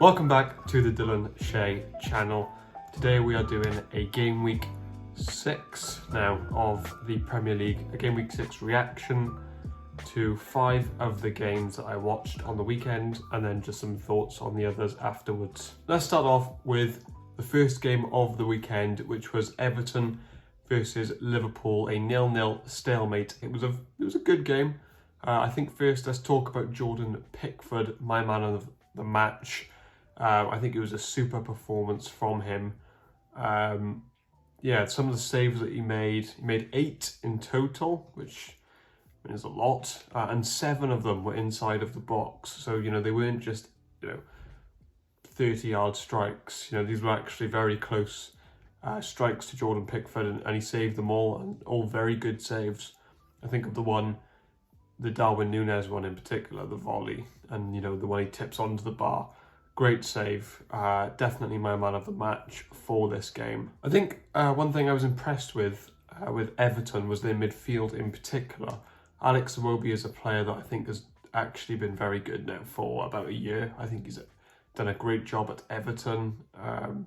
Welcome back to the Dylan Shea channel. Today we are doing a Game Week 6 now of the Premier League, a Game Week 6 reaction to 5 of the games that I watched on the weekend and then just some thoughts on the others afterwards. Let's start off with the first game of the weekend, which was Everton versus Liverpool, a 0-0 stalemate. It was a good game. I think first let's talk about Jordan Pickford, my man of the match. I think it was a super performance from him. Some of the saves that he made 8 in total, which is a lot, and 7 of them were inside of the box. So, they weren't just, 30-yard strikes. These were actually very close strikes to Jordan Pickford, and he saved them all, and all very good saves. I think of the Darwin Núñez one in particular, the volley, and, the one he tips onto the bar. Great save, definitely my man of the match for this game. I think one thing I was impressed with Everton was their midfield in particular. Alex Iwobi is a player that I think has actually been very good now for about a year. I think he's done a great job at Everton, and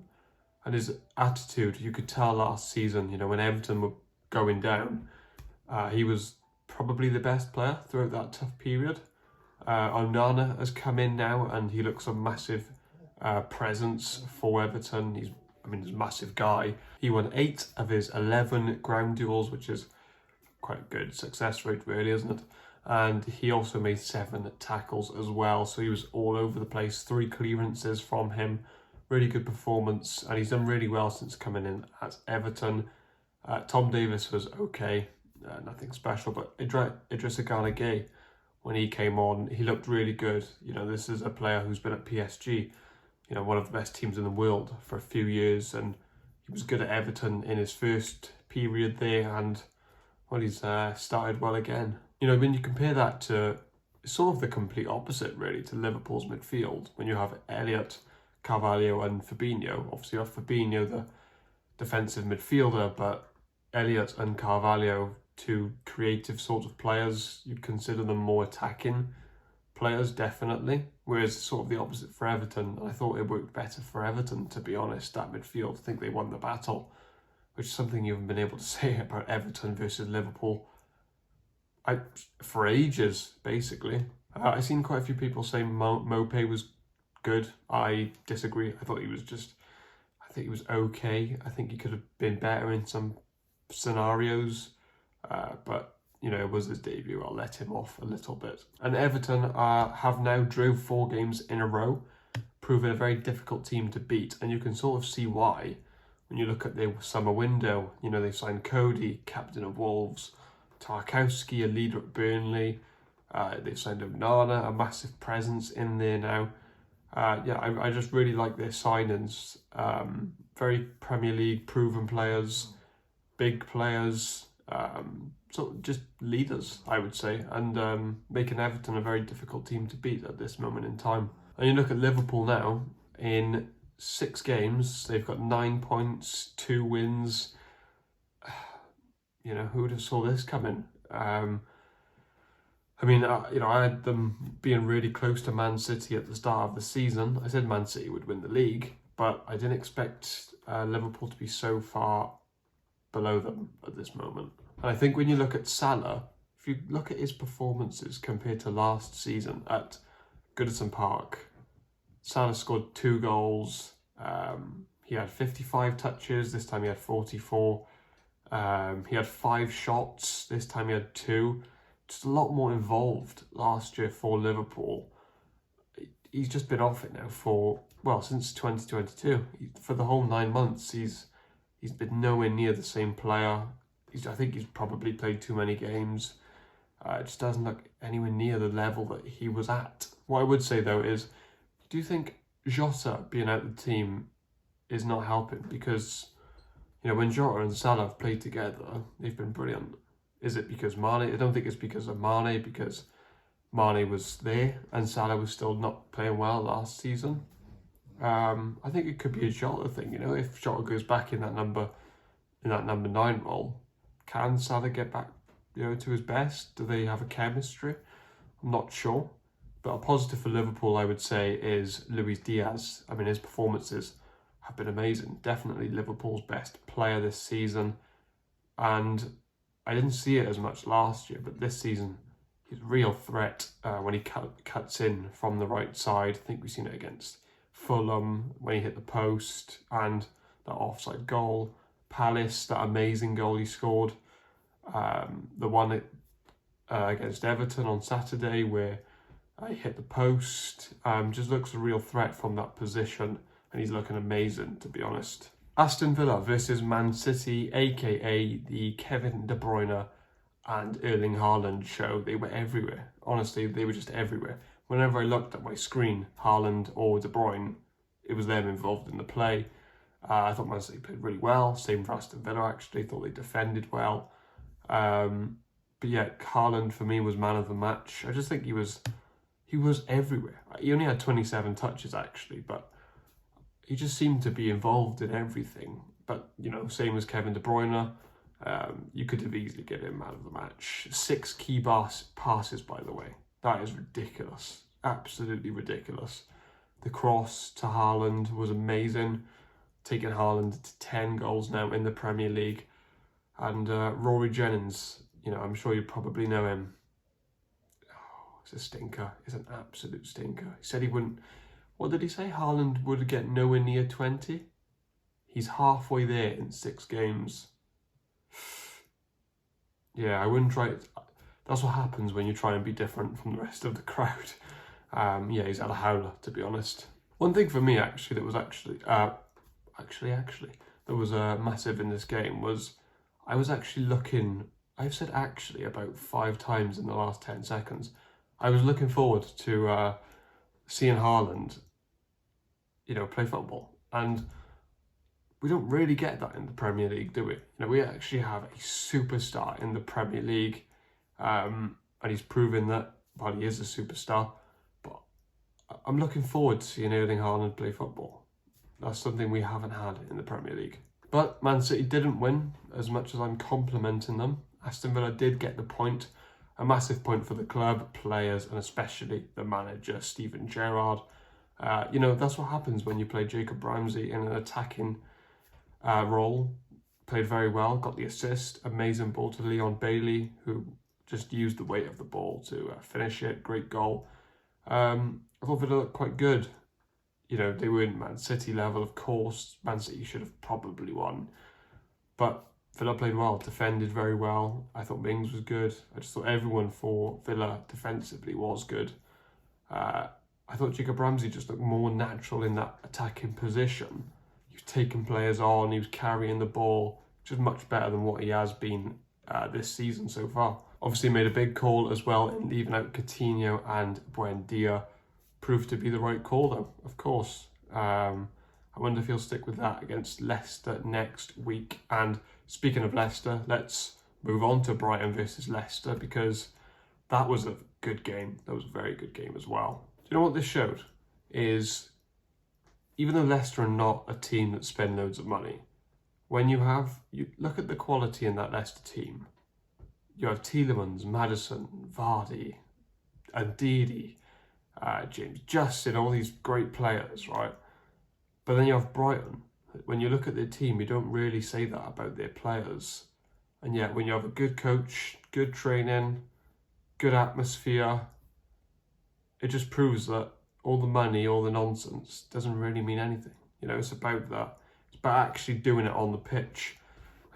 his attitude, you could tell last season, when Everton were going down, he was probably the best player throughout that tough period. Onana has come in now and he looks a massive presence for Everton. He's a massive guy. He won 8 of his 11 ground duels, which is quite a good success rate really, isn't it? And he also made 7 tackles as well. So he was all over the place. 3 clearances from him. Really good performance. And he's done really well since coming in at Everton. Tom Davies was okay. Nothing special, but Idrissa Gana Gueye, when he came on, he looked really good. This is a player who's been at PSG, one of the best teams in the world for a few years, and he was good at Everton in his first period there, and he's started well again. When you compare that to sort of the complete opposite really to Liverpool's midfield, when you have Elliott, Carvalho and Fabinho. Obviously you have Fabinho, the defensive midfielder, but Elliott and Carvalho, 2 creative sort of players. You'd consider them more attacking players, definitely. Whereas sort of the opposite for Everton. I thought it worked better for Everton, to be honest, that midfield. I think they won the battle, which is something you haven't been able to say about Everton versus Liverpool for ages, basically. I've seen quite a few people say Mopé was good. I disagree. I think he was okay. I think he could have been better in some scenarios. But it was his debut. I'll let him off a little bit. And Everton have now drew 4 games in a row, proving a very difficult team to beat. And you can sort of see why when you look at their summer window. They've signed Cody, captain of Wolves, Tarkowski, a leader at Burnley. They've signed Onana, a massive presence in there now. I just really like their signings. Very Premier League proven players, big players. So just leaders, I would say, and making Everton a very difficult team to beat at this moment in time. And you look at Liverpool now, in 6 games, they've got 9 points, 2 wins. Who would have saw this coming? I had them being really close to Man City at the start of the season. I said Man City would win the league, but I didn't expect Liverpool to be so far below them at this moment. And I think when you look at Salah, if you look at his performances compared to last season at Goodison Park, Salah scored 2 goals. He had 55 touches. This time he had 44. He had 5 shots. This time he had 2. Just a lot more involved last year for Liverpool. He's just been off it now since 2022. For the whole 9 months, he's been nowhere near the same player. I think he's probably played too many games. It just doesn't look anywhere near the level that he was at. What I would say though is, do you think Jota being out of the team is not helping? Because, when Jota and Salah have played together, they've been brilliant. Is it because Mane? I don't think it's because of Mane, because Mane was there and Salah was still not playing well last season. I think it could be a Jota thing, if Jota goes back in that number 9 role, can Salah get back, to his best? Do they have a chemistry? I'm not sure. But a positive for Liverpool, I would say, is Luis Diaz. I mean, his performances have been amazing. Definitely Liverpool's best player this season. And I didn't see it as much last year, but this season, he's a real threat when he cuts in from the right side. I think we've seen it against Fulham when he hit the post and that offside goal. Palace, that amazing goal he scored. The one against Everton on Saturday where he hit the post. Just looks a real threat from that position, and he's looking amazing, to be honest. Aston Villa versus Man City, aka the Kevin De Bruyne and Erling Haaland show. They were everywhere. Honestly, they were just everywhere. Whenever I looked at my screen, Haaland or De Bruyne, it was them involved in the play. I thought Man City played really well. Same for Aston Villa, actually. Thought they defended well. But yeah, Haaland for me was man of the match. I just think he was everywhere. He only had 27 touches, actually, but he just seemed to be involved in everything. But, same as Kevin De Bruyne, you could have easily given him man of the match. 6 key passes, by the way. That is ridiculous. Absolutely ridiculous. The cross to Haaland was amazing. Taking Haaland to 10 goals now in the Premier League. And Rory Jennings, I'm sure you probably know him. Oh, it's a stinker. It's an absolute stinker. He said he wouldn't... What did he say? Haaland would get nowhere near 20? He's halfway there in 6 games. Yeah, I wouldn't try it. That's what happens when you try and be different from the rest of the crowd. Yeah, he's had a howler, to be honest. One thing for me, actually, that was actually that was massive in this game was I was actually looking... I've said actually about 5 times in the last 10 seconds. I was looking forward to seeing Haaland, play football. And we don't really get that in the Premier League, do we? We actually have a superstar in the Premier League. And he's proven that, well, he is a superstar. But I'm looking forward to seeing Erling Haaland play football. That's something we haven't had in the Premier League. But Man City didn't win, as much as I'm complimenting them. Aston Villa did get the point. A massive point for the club, players, and especially the manager, Steven Gerrard. That's what happens when you play Jacob Ramsey in an attacking role. Played very well, got the assist. Amazing ball to Leon Bailey, who just used the weight of the ball to finish it. Great goal. I thought Villa looked quite good. They weren't Man City level, of course. Man City should have probably won. But Villa played well, defended very well. I thought Mings was good. I just thought everyone for Villa defensively was good. I thought Jacob Ramsey just looked more natural in that attacking position. He was taking players on, he was carrying the ball, which is much better than what he has been this season so far. Obviously made a big call as well in leaving out Coutinho and Buendia. Proved to be the right call though, of course. I wonder if he'll stick with that against Leicester next week. And speaking of Leicester, let's move on to Brighton versus Leicester, because that was a good game. That was a very good game as well. Do you know what this showed? Is even though Leicester are not a team that spend loads of money, when you look at the quality in that Leicester team. You have Tielemans, Maddison, Vardy, and Ndidi, James Justin, all these great players, right? But then you have Brighton. When you look at their team, you don't really say that about their players. And yet, when you have a good coach, good training, good atmosphere, it just proves that all the money, all the nonsense doesn't really mean anything. It's about that. It's about actually doing it on the pitch.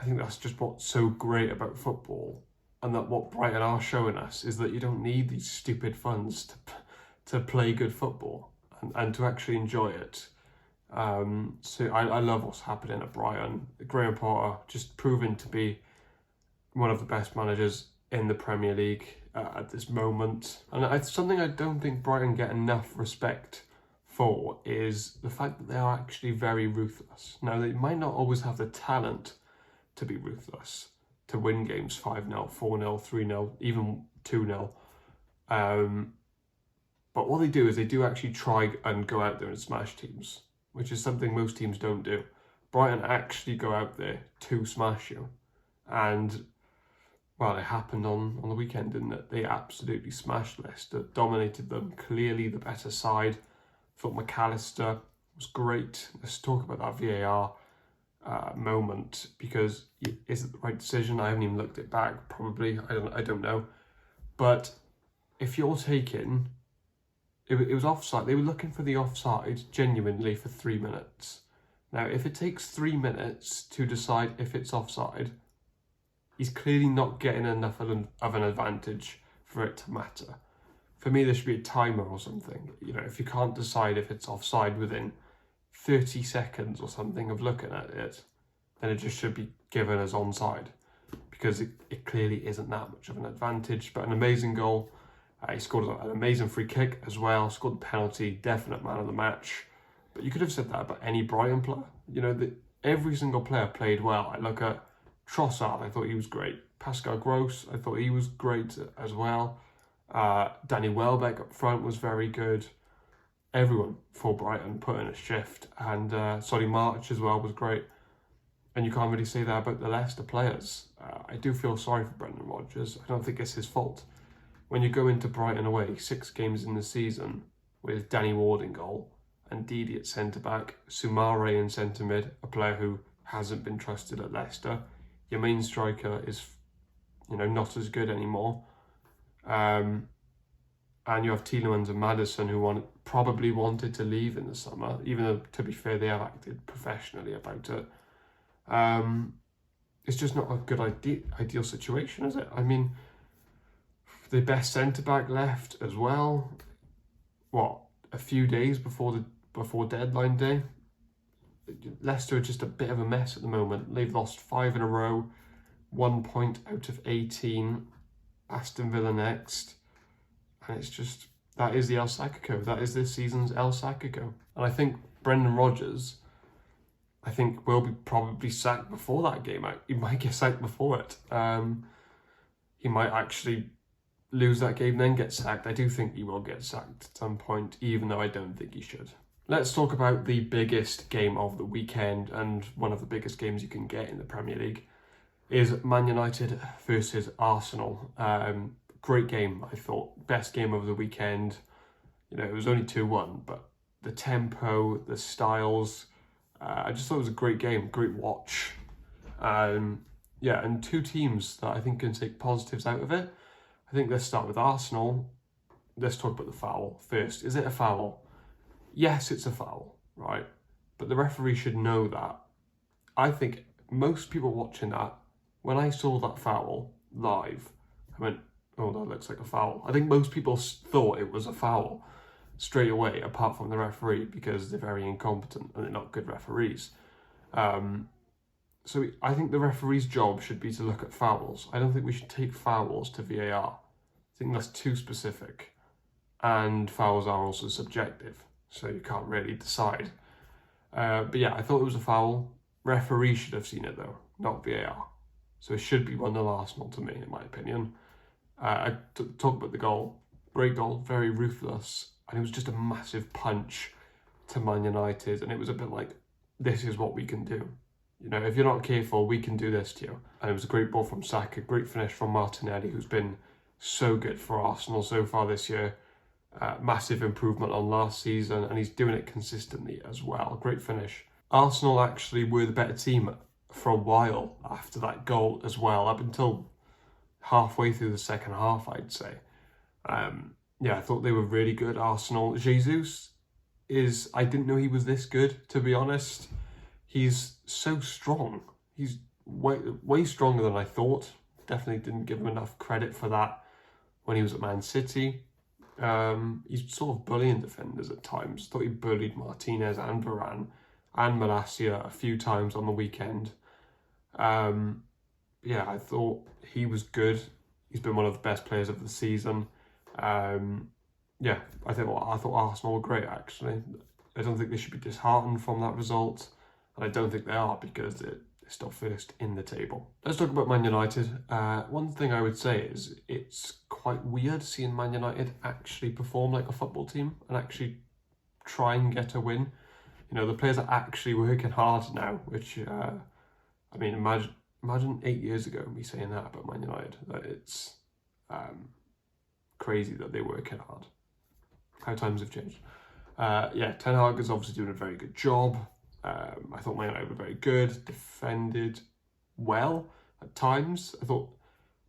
I think that's just what's so great about football. And that what Brighton are showing us is that you don't need these stupid funds to play good football and to actually enjoy it. So I love what's happening at Brighton. Graham Potter just proven to be one of the best managers in the Premier League at this moment. And it's something I don't think Brighton get enough respect for is the fact that they are actually very ruthless. Now, they might not always have the talent to be ruthless, to win games 5-0, 4-0, 3-0, even 2-0. But what they do is they do actually try and go out there and smash teams, which is something most teams don't do. Brighton actually go out there to smash you. And Well, it happened on the weekend, didn't it? They absolutely smashed Leicester, dominated them, clearly the better side. Thought McAllister was great. Let's talk about that VAR moment, because is it the right decision? I haven't even looked it back. Probably, I don't know. But if you're taking, it was offside. They were looking for the offside genuinely for 3 minutes. Now, if it takes 3 minutes to decide if it's offside, he's clearly not getting enough of an advantage for it to matter. For me, there should be a timer or something. You know, if you can't decide if it's offside within 30 seconds or something of looking at it, then it just should be given as onside, because it clearly isn't that much of an advantage. But an amazing goal. He scored an amazing free kick as well, scored the penalty, definite man of the match. But you could have said that about any Brighton player. You know, every single player played well. I look at Trossard, I thought he was great. Pascal Gross, I thought he was great as well. Danny Welbeck up front was very good. Everyone for Brighton put in a shift. And Solly March as well was great. And you can't really say that about the Leicester players. I do feel sorry for Brendan Rodgers. I don't think it's his fault. When you go into Brighton away, 6 games in the season, with Danny Ward in goal, and Didi at centre-back, Soumare in centre-mid, a player who hasn't been trusted at Leicester. Your main striker is, not as good anymore. And you have Tielemans and Maddison, who probably wanted to leave in the summer, even though, to be fair, they have acted professionally about it. It's just not a good ideal situation, is it? I mean, the best centre-back left as well. A few days before deadline day. Leicester are just a bit of a mess at the moment. They've lost 5 in a row, 1 point out of 18. Aston Villa next. And it's just, that is the El Sacco. That is this season's El Sacco. And I think Brendan Rodgers, will be probably sacked before that game out. He might get sacked before it. He might actually lose that game, then get sacked. I do think he will get sacked at some point, even though I don't think he should. Let's talk about the biggest game of the weekend, and one of the biggest games you can get in the Premier League is Man United versus Arsenal. Great game, I thought. Best game of the weekend. It was only 2-1, but the tempo, the styles, I just thought it was a great game, great watch. And 2 teams that I think can take positives out of it. I think let's start with Arsenal. Let's talk about the foul first. Is it a foul? Yes, it's a foul, right? But the referee should know that. I think most people watching that, when I saw that foul live, I went, oh, that looks like a foul. I think most people thought it was a foul straight away, apart from the referee, because they're very incompetent and they're not good referees. So I think the referee's job should be to look at fouls. I don't think we should take fouls to VAR. I think that's too specific. And fouls are also subjective, so you can't really decide. But yeah, I thought it was a foul. Referee should have seen it though, not VAR. So it should be 1-0 Arsenal to me, in my opinion. I talk about the goal. Great goal, very ruthless. And it was just a massive punch to Man United. And it was a bit like, this is what we can do. If you're not careful, we can do this to you. And it was a great ball from Saka, great finish from Martinelli, who's been so good for Arsenal so far this year. Massive improvement on last season, and he's doing it consistently as well. Great finish. Arsenal actually were the better team for a while after that goal as well, up until halfway through the second half, I'd say. I thought they were really good, Arsenal. Jesus I didn't know he was this good, to be honest. He's so strong. He's way stronger than I thought. Definitely didn't give him enough credit for that when he was at Man City. He's sort of bullying defenders at times. Thought he bullied Martinez and Varane and Malacia a few times on the weekend. I thought he was good. He's been one of the best players of the season. I thought Arsenal were great, actually. I don't think they should be disheartened from that result. And I don't think they are, because they're still first in the table. Let's talk about Man United. One thing I would say is it's quite weird seeing Man United actually perform like a football team and actually try and get a win. The players are actually working hard now, which, imagine Imagine 8 years ago me saying that about Man United. That it's crazy that they work it hard. How times have changed. Yeah, Ten Hag is obviously doing a very good job. I thought Man United were very good, defended well at times. I thought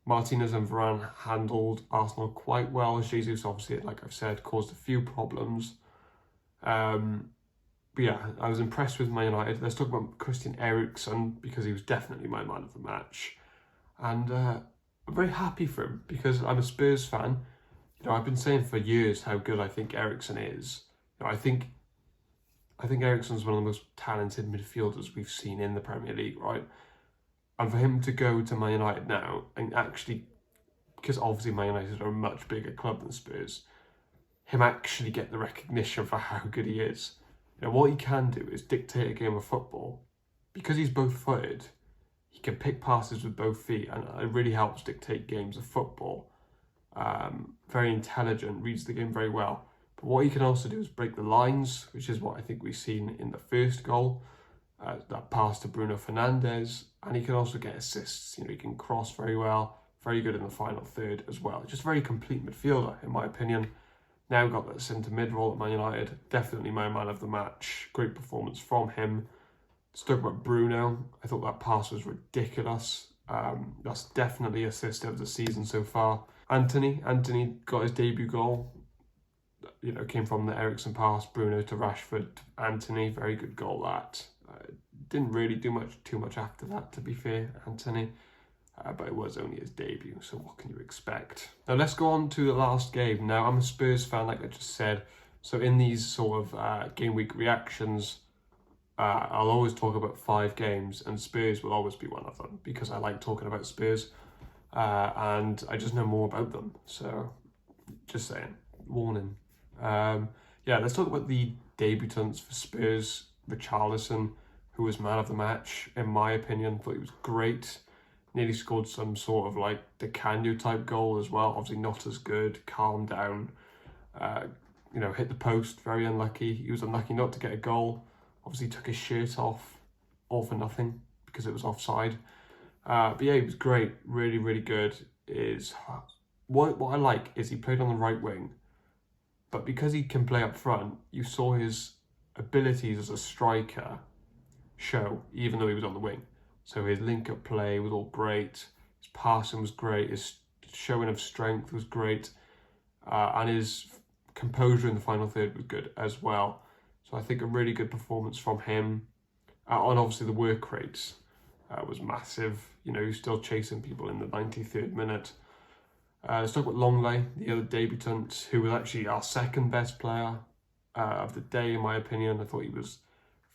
Martinez and Varane handled Arsenal quite well. Jesus, obviously, like I've said, caused a few problems. But yeah, I was impressed with Man United. Let's talk about Christian Eriksen, because he was definitely my man of the match. And I'm very happy for him, because I'm a Spurs fan. You know, I've been saying for years how good I think Eriksen is. You know, I think Eriksen's one of the most talented midfielders we've seen in the Premier League, right? And for him to go to Man United now, and actually, because obviously Man United are a much bigger club than Spurs, him actually get the recognition for how good he is. You know, what he can do is dictate a game of football. Because he's both-footed, he can pick passes with both feet, and it really helps dictate games of football. Very intelligent, reads the game very well. But what he can also do is break the lines, which is what I think we've seen in the first goal. That pass to Bruno Fernandes, and he can also get assists. You know, he can cross very well, very good in the final third as well. Just a very complete midfielder, in my opinion. Now got that centre mid role at Man United. Definitely my man of the match. Great performance from him. Let's talk about Bruno. I thought that pass was ridiculous. That's definitely assist of the season so far. Anthony got his debut goal. You know, came from the Eriksen pass, Bruno to Rashford, Anthony. Very good goal that. Didn't really do too much after that, to be fair, Anthony. But it was only his debut, so what can you expect? Now let's go on to the last game. Now I'm a Spurs fan, like I just said, so in these sort of game week reactions, I'll always talk about 5 games, and Spurs will always be one of them, because I like talking about Spurs, and I just know more about them, so just saying, warning. Yeah, let's talk about the debutants for Spurs. Richarlison, who was man of the match, in my opinion. Thought he was great. Nearly scored some sort of like the Canio type goal as well. Obviously not as good. Calm down. You know, hit the post. Very unlucky. He was unlucky not to get a goal. Obviously took his shirt off, all for nothing, because it was offside. But yeah, he was great. Really, really good. What I like is he played on the right wing, but because he can play up front, you saw his abilities as a striker show, even though he was on the wing. So his link-up play was all great, his passing was great, his showing of strength was great, and his composure in the final third was good as well. So I think a really good performance from him. And obviously the work rate was massive. You know, he's still chasing people in the 93rd minute. Let's talk about Longley, the other debutant, who was actually our second best player of the day, in my opinion. I thought he was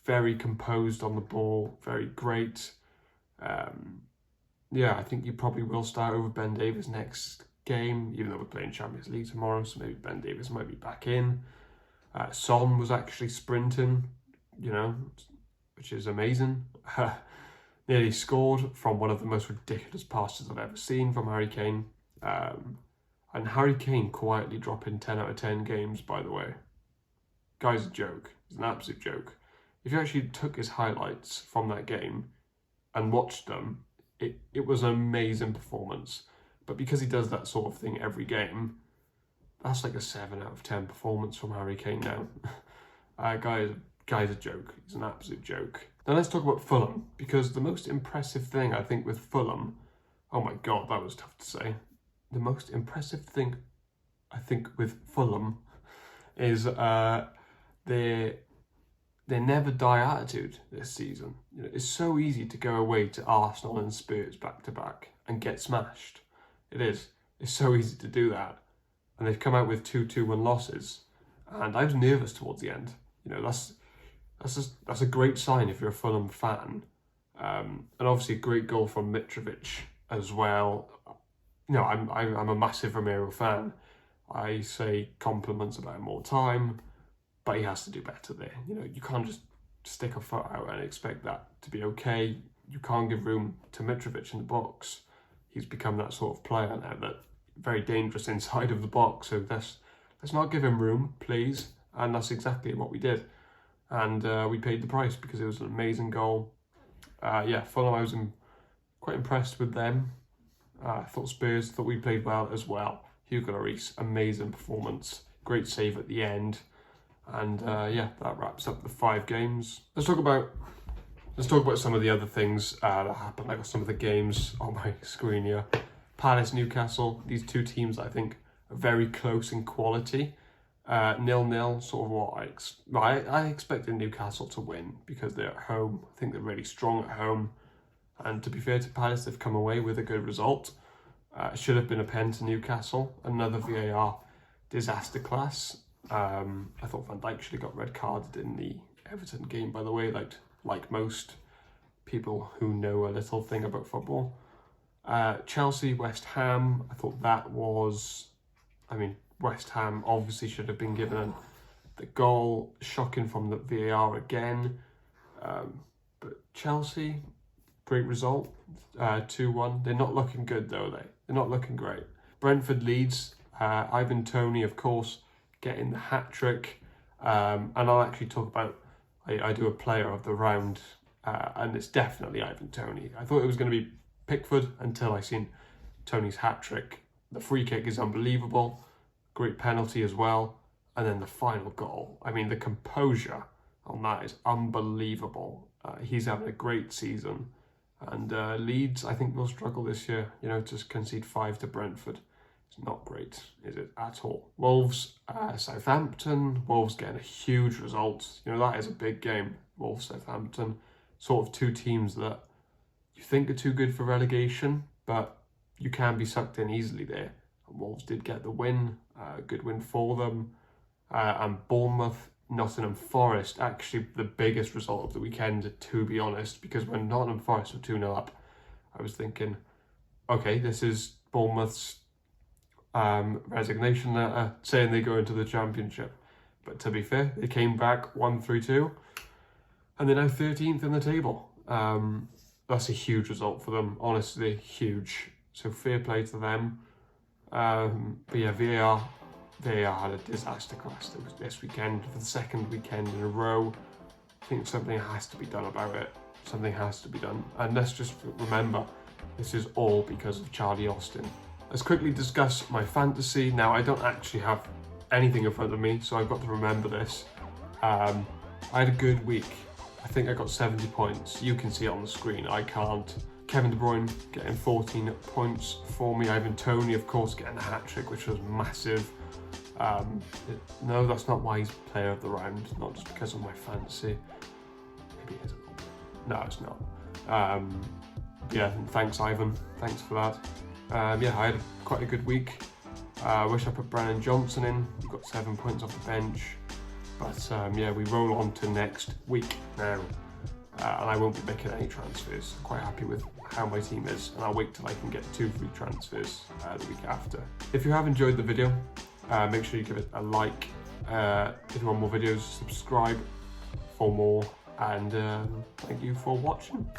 very composed on the ball, very great. Yeah, I think he probably will start over Ben Davies next game, even though we're playing Champions League tomorrow, so maybe Ben Davies might be back in. Son was actually sprinting, you know, which is amazing. Nearly scored from one of the most ridiculous passes I've ever seen from Harry Kane. And Harry Kane quietly dropping 10 out of 10 games, by the way. Guy's a joke. He's an absolute joke. If you actually took his highlights from that game and watched them, it was an amazing performance. But because he does that sort of thing every game, that's like a 7 out of 10 performance from Harry Kane now. Guy's a joke. He's an absolute joke. Now let's talk about Fulham, because the most impressive thing I think with Fulham, oh my God, that was tough to say. The most impressive thing I think with Fulham is their never die attitude this season. You know, it's so easy to go away to Arsenal and Spurs back to back and get smashed. It is. It's so easy to do that. And they've come out with 2-2-1 losses. And I was nervous towards the end. You know, that's a great sign if you're a Fulham fan. And obviously a great goal from Mitrovic as well. You know, I'm a massive Romero fan. I say compliments about him all the time, but he has to do better there. You know, you can't just stick a foot out and expect that to be okay. You can't give room to Mitrovic in the box. He's become that sort of player now, that very dangerous inside of the box. So let's not give him room, please. And that's exactly what we did. And we paid the price because it was an amazing goal. Yeah, Fulham, I was quite impressed with them. I thought we played well as well. Hugo Lloris, amazing performance, great save at the end, and yeah, that wraps up the 5 games. Let's talk about some of the other things that happened. I got some of the games on my screen here. Palace, Newcastle. These two teams I think are very close in quality. 0-0, sort of what I expected Newcastle to win because they're at home. I think they're really strong at home. And to be fair to Palace, they've come away with a good result. It should have been a pen to Newcastle. Another VAR disaster class. I thought Van Dijk should have got red carded in the Everton game, by the way, like most people who know a little thing about football. Chelsea, West Ham, I thought that was... West Ham obviously should have been given the goal. Shocking from the VAR again. But Chelsea, great result, 2-1. They're not looking good though, they're not looking great. Brentford, Leeds, Ivan Toney, of course, getting the hat-trick. And I'll actually talk about, I do a player of the round, and it's definitely Ivan Toney. I thought it was going to be Pickford until I seen Toney's hat-trick. The free kick is unbelievable. Great penalty as well. And then the final goal. The composure on that is unbelievable. He's having a great season. And Leeds, I think, will struggle this year. To concede 5 to Brentford. It's not great, is it, at all? Wolves, Southampton. Wolves getting a huge result. That is a big game. Wolves, Southampton. Sort of two teams that you think are too good for relegation, but you can be sucked in easily there. And Wolves did get the win. Good win for them. And Bournemouth, Nottingham Forest, actually the biggest result of the weekend, to be honest, because when Nottingham Forest were 2-0 up, I was thinking, okay, this is Bournemouth's resignation letter saying they go into the Championship. But to be fair, they came back 1-2, and they're now 13th in the table. That's a huge result for them, honestly, huge. So fair play to them. But yeah, VAR had a disaster class this weekend for the second weekend in a row. I think something has to be done about it. Something has to be done. And let's just remember, this is all because of Charlie Austin. Let's quickly discuss my fantasy. Now, I don't actually have anything in front of me, so I've got to remember this. I had a good week. I think I got 70 points. You can see it on the screen. I can't. Kevin De Bruyne getting 14 points for me. Ivan Toney, of course, getting a hat-trick, which was massive. No, that's not why he's player of the round, not just because of my fantasy. Maybe it is. No, it's not. Yeah, thanks, Ivan. Thanks for that. Yeah, I had quite a good week. I wish I put Brennan Johnson in. He got 7 points off the bench. But yeah, we roll on to next week now. And I won't be making any transfers. I'm quite happy with how my team is, and I'll wait till I can get 2 free transfers the week after. If you have enjoyed the video, make sure you give it a like. If you want more videos, subscribe for more, and thank you for watching.